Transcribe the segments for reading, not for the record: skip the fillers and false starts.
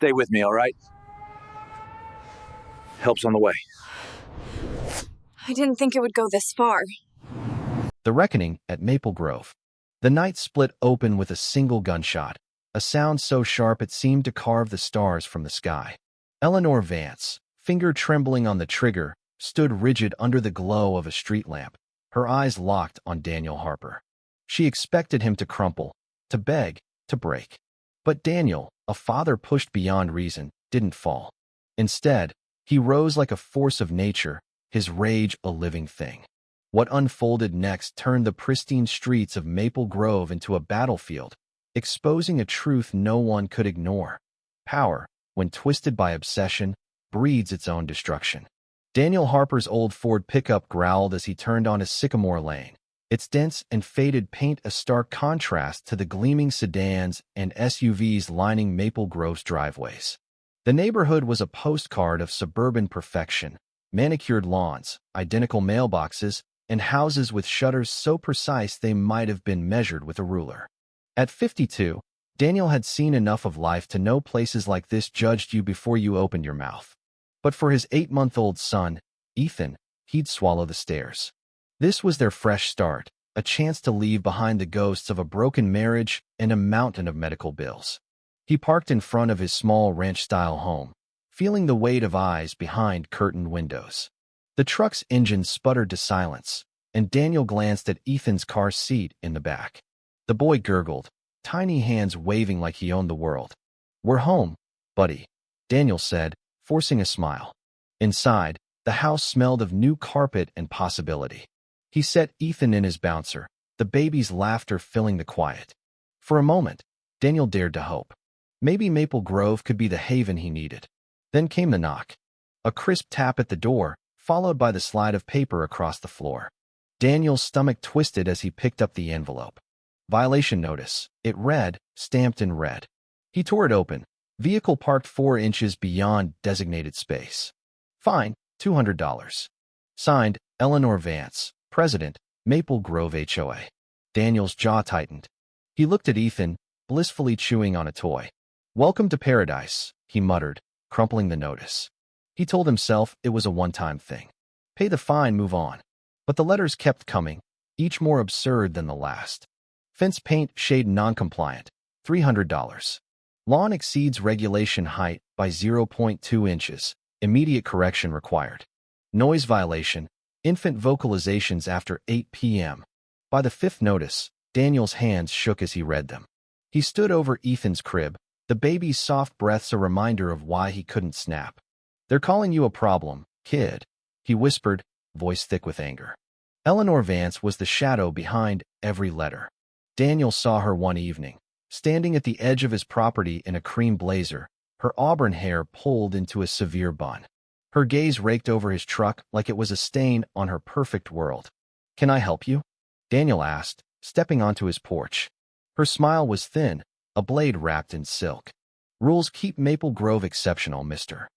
Stay with me, all right? Help's on the way. I didn't think it would go this far. The Reckoning at Maple Grove. The night split open with a single gunshot, a sound so sharp it seemed to carve the stars from the sky. Eleanor Vance, finger trembling on the trigger, stood rigid under the glow of a street lamp, her eyes locked on Daniel Harper. She expected him to crumple, to beg, to break. But Daniel, a father pushed beyond reason, didn't fall. Instead, he rose like a force of nature, his rage a living thing. What unfolded next turned the pristine streets of Maple Grove into a battlefield, exposing a truth no one could ignore. Power, when twisted by obsession, breeds its own destruction. Daniel Harper's old Ford pickup growled as he turned onto Sycamore Lane, its dense and faded paint a stark contrast to the gleaming sedans and SUVs lining Maple Grove's driveways. The neighborhood was a postcard of suburban perfection, manicured lawns, identical mailboxes, and houses with shutters so precise they might have been measured with a ruler. At 52, Daniel had seen enough of life to know places like this judged you before you opened your mouth. But for his 8-month-old son, Ethan, he'd swallow the stares. This was their fresh start, a chance to leave behind the ghosts of a broken marriage and a mountain of medical bills. He parked in front of his small ranch-style home, feeling the weight of eyes behind curtained windows. The truck's engine sputtered to silence, and Daniel glanced at Ethan's car seat in the back. The boy gurgled, tiny hands waving like he owned the world. "We're home, buddy," Daniel said, forcing a smile. Inside, the house smelled of new carpet and possibility. He set Ethan in his bouncer, the baby's laughter filling the quiet. For a moment, Daniel dared to hope. Maybe Maple Grove could be the haven he needed. Then came the knock. A crisp tap at the door, followed by the slide of paper across the floor. Daniel's stomach twisted as he picked up the envelope. Violation notice. It read, stamped in red. He tore it open. Vehicle parked 4 inches beyond designated space. Fine, $200. Signed, Eleanor Vance, President, Maple Grove HOA. Daniel's jaw tightened. He looked at Ethan, blissfully chewing on a toy. "Welcome to paradise," he muttered, crumpling the notice. He told himself it was a one-time thing. Pay the fine, move on. But the letters kept coming, each more absurd than the last. Fence paint shade non-compliant, $300. Lawn exceeds regulation height by 0.2 inches, immediate correction required. Noise violation, infant vocalizations after 8 p.m. By the 5th notice, Daniel's hands shook as he read them. He stood over Ethan's crib, the baby's soft breaths a reminder of why he couldn't snap. "They're calling you a problem, kid," he whispered, voice thick with anger. Eleanor Vance was the shadow behind every letter. Daniel saw her one evening, standing at the edge of his property in a cream blazer, her auburn hair pulled into a severe bun. Her gaze raked over his truck like it was a stain on her perfect world. "Can I help you?" Daniel asked, stepping onto his porch. Her smile was thin, a blade wrapped in silk. "Rules keep Maple Grove exceptional, Mr.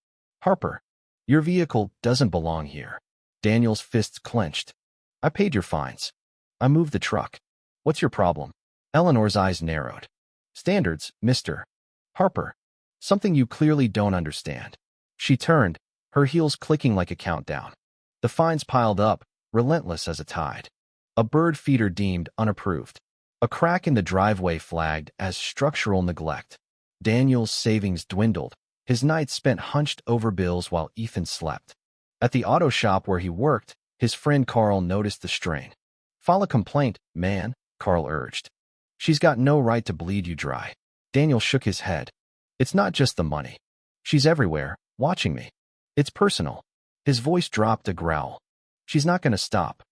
Harper. Your vehicle doesn't belong here." Daniel's fists clenched. "I paid your fines. I moved the truck. What's your problem?" Eleanor's eyes narrowed. "Standards, Mr. Harper. Something you clearly don't understand." She turned, her heels clicking like a countdown. The fines piled up, relentless as a tide. A bird feeder deemed unapproved. A crack in the driveway flagged as structural neglect. Daniel's savings dwindled, his nights spent hunched over bills while Ethan slept. At the auto shop where he worked, his friend Carl noticed the strain. "File a complaint, man," Carl urged. "She's got no right to bleed you dry." Daniel shook his head. "It's not just the money. She's everywhere, watching me. It's personal." His voice dropped a growl. "She's not going to stop."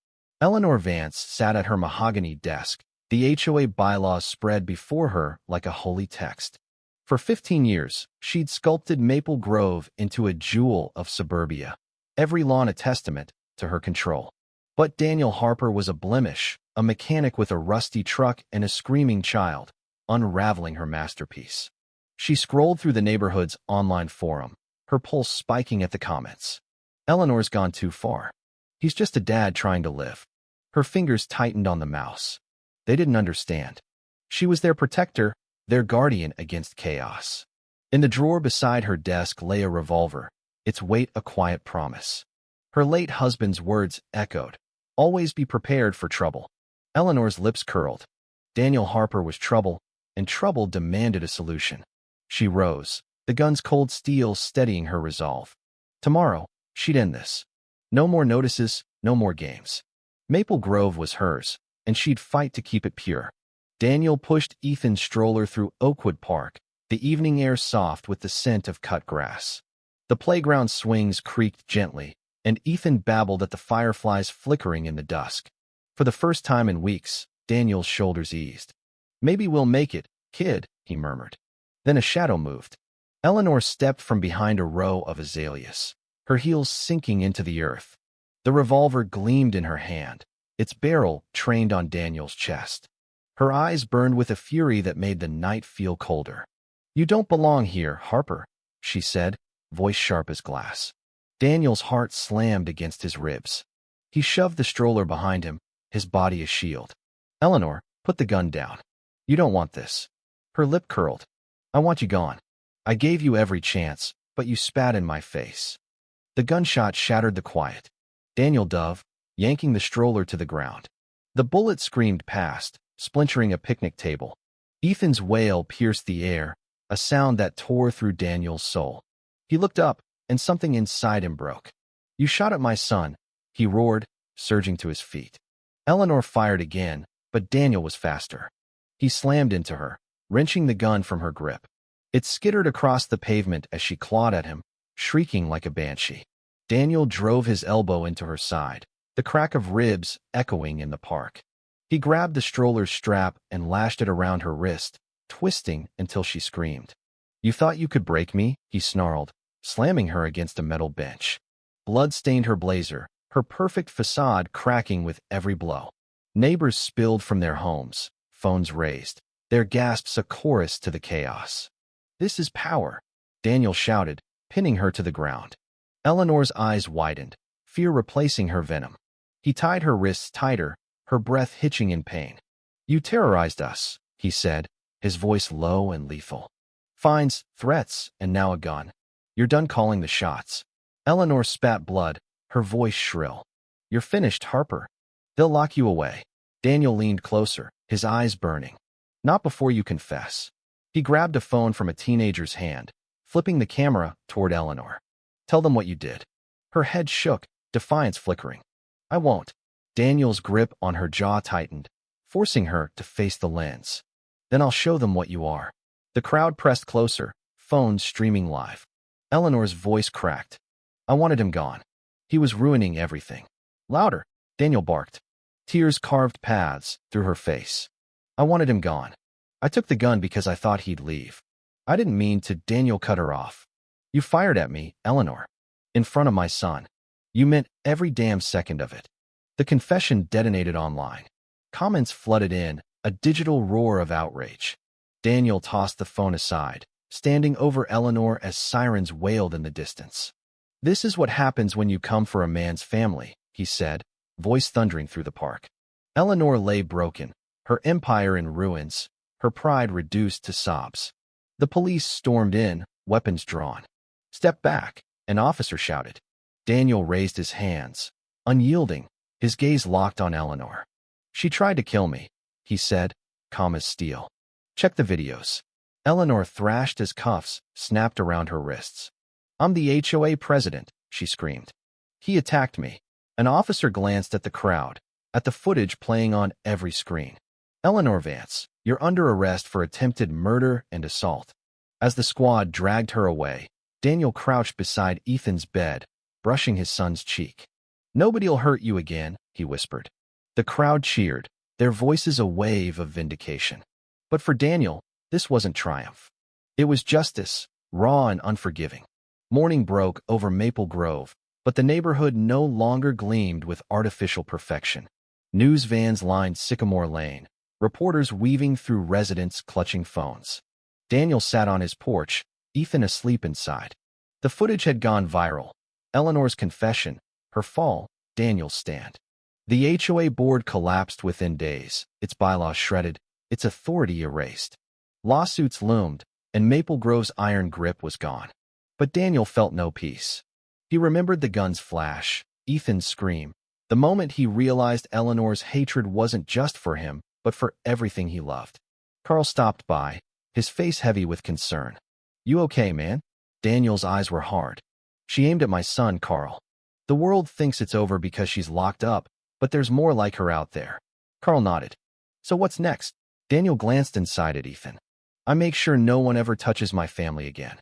Eleanor Vance sat at her mahogany desk, the HOA bylaws spread before her like a holy text. For 15 years, she'd sculpted Maple Grove into a jewel of suburbia, every lawn a testament to her control. But Daniel Harper was a blemish, a mechanic with a rusty truck and a screaming child, unraveling her masterpiece. She scrolled through the neighborhood's online forum, her pulse spiking at the comments. "Eleanor's gone too far. He's just a dad trying to live." Her fingers tightened on the mouse. They didn't understand. She was their protector, their guardian against chaos. In the drawer beside her desk lay a revolver, its weight a quiet promise. Her late husband's words echoed, "Always be prepared for trouble." Eleanor's lips curled. Daniel Harper was trouble, and trouble demanded a solution. She rose, the gun's cold steel steadying her resolve. Tomorrow, she'd end this. No more notices, no more games. Maple Grove was hers, and she'd fight to keep it pure. Daniel pushed Ethan's stroller through Oakwood Park, the evening air soft with the scent of cut grass. The playground swings creaked gently, and Ethan babbled at the fireflies flickering in the dusk. For the first time in weeks, Daniel's shoulders eased. "Maybe we'll make it, kid," he murmured. Then a shadow moved. Eleanor stepped from behind a row of azaleas, her heels sinking into the earth. The revolver gleamed in her hand, its barrel trained on Daniel's chest. Her eyes burned with a fury that made the night feel colder. "You don't belong here, Harper," she said, voice sharp as glass. Daniel's heart slammed against his ribs. He shoved the stroller behind him, his body a shield. "Eleanor, put the gun down. You don't want this." Her lip curled. "I want you gone. I gave you every chance, but you spat in my face." The gunshot shattered the quiet. Daniel dove, yanking the stroller to the ground. The bullet screamed past, splintering a picnic table. Ethan's wail pierced the air, a sound that tore through Daniel's soul. He looked up, and something inside him broke. "You shot at my son," he roared, surging to his feet. Eleanor fired again, but Daniel was faster. He slammed into her, wrenching the gun from her grip. It skittered across the pavement as she clawed at him, shrieking like a banshee. Daniel drove his elbow into her side, the crack of ribs echoing in the park. He grabbed the stroller's strap and lashed it around her wrist, twisting until she screamed. "You thought you could break me?" he snarled, slamming her against a metal bench. Blood stained her blazer, her perfect facade cracking with every blow. Neighbors spilled from their homes, phones raised, their gasps a chorus to the chaos. "This is power," Daniel shouted, pinning her to the ground. Eleanor's eyes widened, fear replacing her venom. He tied her wrists tighter, her breath hitching in pain. "You terrorized us," he said, his voice low and lethal. "Fines, threats, and now a gun. You're done calling the shots." Eleanor spat blood, her voice shrill. "You're finished, Harper. They'll lock you away." Daniel leaned closer, his eyes burning. "Not before you confess." He grabbed a phone from a teenager's hand, flipping the camera toward Eleanor. "Tell them what you did." Her head shook, defiance flickering. "I won't." Daniel's grip on her jaw tightened, forcing her to face the lens. "Then I'll show them what you are." The crowd pressed closer, phones streaming live. Eleanor's voice cracked. "I wanted him gone. He was ruining everything." "Louder," Daniel barked. Tears carved paths through her face. "I wanted him gone. I took the gun because I thought he'd leave." "I didn't mean to." Daniel cut her off. "You fired at me, Eleanor. In front of my son. You meant every damn second of it." The confession detonated online. Comments flooded in, a digital roar of outrage. Daniel tossed the phone aside, standing over Eleanor as sirens wailed in the distance. "This is what happens when you come for a man's family," he said, voice thundering through the park. Eleanor lay broken, her empire in ruins, her pride reduced to sobs. The police stormed in, weapons drawn. "Step back," an officer shouted. Daniel raised his hands, unyielding, his gaze locked on Eleanor. "She tried to kill me," he said, calm as steel. "Check the videos." Eleanor thrashed as cuffs snapped around her wrists. "I'm the HOA president," she screamed. "He attacked me." An officer glanced at the crowd, at the footage playing on every screen. "Eleanor Vance, you're under arrest for attempted murder and assault." As the squad dragged her away, Daniel crouched beside Ethan's bed, brushing his son's cheek. "Nobody'll hurt you again," he whispered. The crowd cheered, their voices a wave of vindication. But for Daniel, this wasn't triumph. It was justice, raw and unforgiving. Morning broke over Maple Grove, but the neighborhood no longer gleamed with artificial perfection. News vans lined Sycamore Lane, reporters weaving through residents clutching phones. Daniel sat on his porch, Ethan asleep inside. The footage had gone viral. Eleanor's confession, her fall, Daniel's stand. The HOA board collapsed within days, its bylaws shredded, its authority erased. Lawsuits loomed, and Maple Grove's iron grip was gone. But Daniel felt no peace. He remembered the gun's flash, Ethan's scream, the moment he realized Eleanor's hatred wasn't just for him, but for everything he loved. Carl stopped by, his face heavy with concern. "You okay, man?" Daniel's eyes were hard. "She aimed at my son, Carl. The world thinks it's over because she's locked up, but there's more like her out there." Carl nodded. "So what's next?" Daniel glanced inside at Ethan. "I make sure no one ever touches my family again."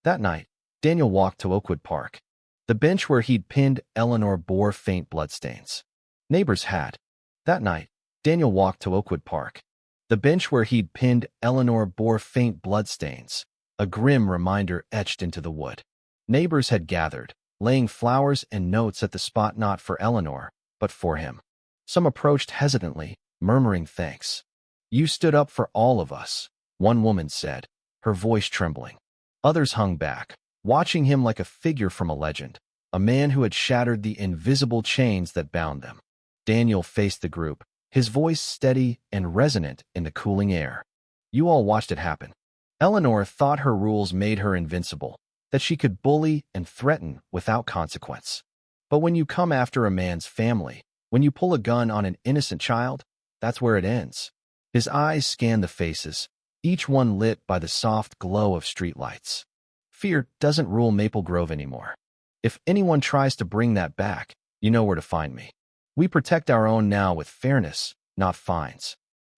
That night, Daniel walked to Oakwood Park. The bench where he'd pinned Eleanor bore faint bloodstains. Neighbors had. That night, Daniel walked to Oakwood Park. The bench where he'd pinned Eleanor bore faint bloodstains, a grim reminder etched into the wood. Neighbors had gathered, laying flowers and notes at the spot not for Eleanor, but for him. Some approached hesitantly, murmuring thanks. "You stood up for all of us," one woman said, her voice trembling. Others hung back, watching him like a figure from a legend, a man who had shattered the invisible chains that bound them. Daniel faced the group, his voice steady and resonant in the cooling air. "You all watched it happen. Eleanor thought her rules made her invincible, that she could bully and threaten without consequence. But when you come after a man's family, when you pull a gun on an innocent child, that's where it ends." His eyes scanned the faces, each one lit by the soft glow of streetlights. "Fear doesn't rule Maple Grove anymore. If anyone tries to bring that back, you know where to find me. We protect our own now with fairness, not fines."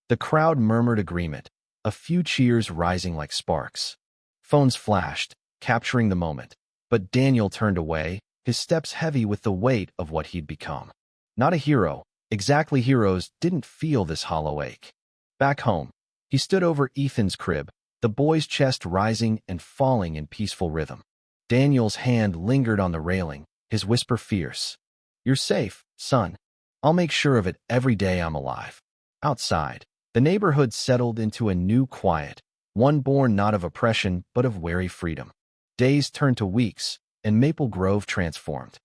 The crowd murmured agreement, a few cheers rising like sparks. Phones flashed, capturing the moment, but Daniel turned away, his steps heavy with the weight of what he'd become. Not a hero, exactly. Heroes didn't feel this hollow ache. Back home, he stood over Ethan's crib, the boy's chest rising and falling in peaceful rhythm. Daniel's hand lingered on the railing, his whisper fierce. "You're safe, son. I'll make sure of it every day I'm alive." Outside, the neighborhood settled into a new quiet, one born not of oppression but of wary freedom. Days turned to weeks, and Maple Grove transformed.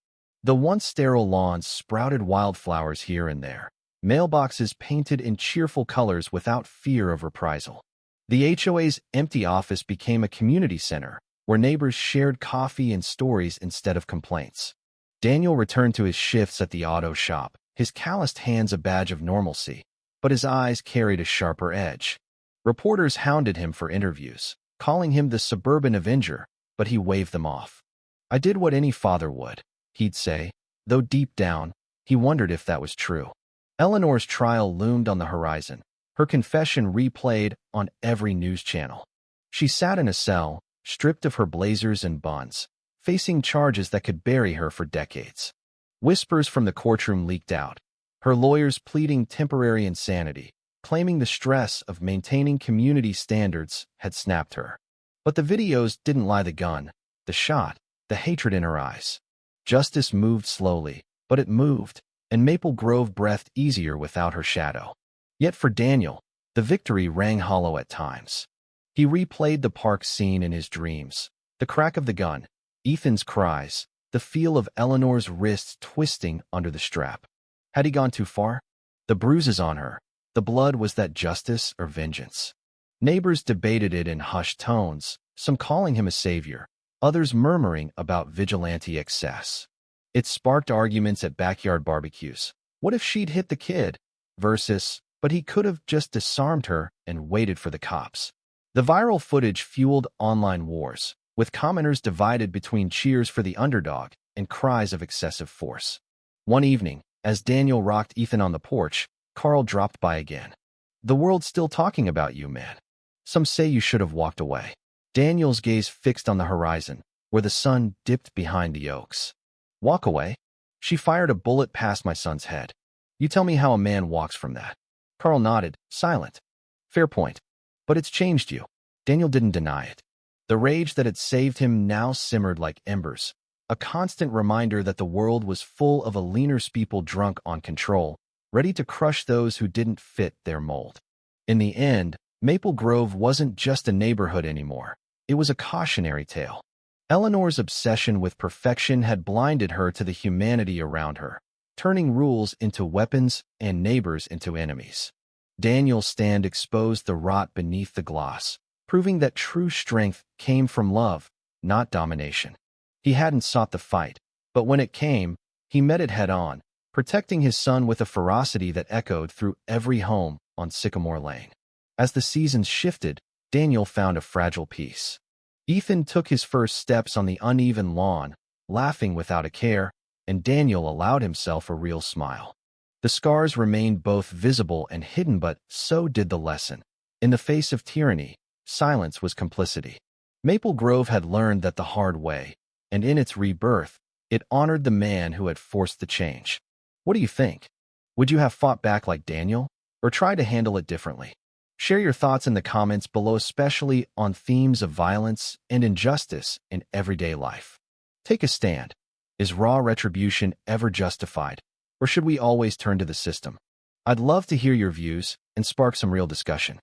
The once sterile lawns sprouted wildflowers here and there, mailboxes painted in cheerful colors without fear of reprisal. The HOA's empty office became a community center, where neighbors shared coffee and stories instead of complaints. Daniel returned to his shifts at the auto shop, his calloused hands a badge of normalcy, but his eyes carried a sharper edge. Reporters hounded him for interviews, calling him the suburban Avenger, but he waved them off. "I did what any father would," he'd say, though deep down, he wondered if that was true. Eleanor's trial loomed on the horizon, her confession replayed on every news channel. She sat in a cell, stripped of her blazers and buns, facing charges that could bury her for decades. Whispers from the courtroom leaked out, her lawyers pleading temporary insanity, claiming the stress of maintaining community standards had snapped her. But the videos didn't lie: the gun, the shot, the hatred in her eyes. Justice moved slowly, but it moved, and Maple Grove breathed easier without her shadow. Yet for Daniel, the victory rang hollow at times. He replayed the park scene in his dreams, the crack of the gun, Ethan's cries, the feel of Eleanor's wrists twisting under the strap. Had he gone too far? The bruises on her, the blood, was that justice or vengeance? Neighbors debated it in hushed tones, some calling him a savior, others murmuring about vigilante excess. It sparked arguments at backyard barbecues. What if she'd hit the kid? Versus, but he could have just disarmed her and waited for the cops. The viral footage fueled online wars, with commenters divided between cheers for the underdog and cries of excessive force. One evening, as Daniel rocked Ethan on the porch, Carl dropped by again. "The world's still talking about you, man. Some say you should have walked away." Daniel's gaze fixed on the horizon, where the sun dipped behind the oaks. "Walk away?" She fired a bullet past my son's head. "You tell me how a man walks from that." Carl nodded, silent. "Fair point. But it's changed you." Daniel didn't deny it. The rage that had saved him now simmered like embers, a constant reminder that the world was full of a leaner people drunk on control, ready to crush those who didn't fit their mold. In the end, Maple Grove wasn't just a neighborhood anymore. It was a cautionary tale. Eleanor's obsession with perfection had blinded her to the humanity around her, turning rules into weapons and neighbors into enemies. Daniel's stand exposed the rot beneath the gloss, proving that true strength came from love, not domination. He hadn't sought the fight, but when it came, he met it head-on, protecting his son with a ferocity that echoed through every home on Sycamore Lane. As the seasons shifted, Daniel found a fragile peace. Ethan took his first steps on the uneven lawn, laughing without a care, and Daniel allowed himself a real smile. The scars remained both visible and hidden, but so did the lesson. In the face of tyranny, silence was complicity. Maple Grove had learned that the hard way, and in its rebirth, it honored the man who had forced the change. What do you think? Would you have fought back like Daniel, or try to handle it differently? Share your thoughts in the comments below, especially on themes of violence and injustice in everyday life. Take a stand. Is raw retribution ever justified, or should we always turn to the system? I'd love to hear your views and spark some real discussion.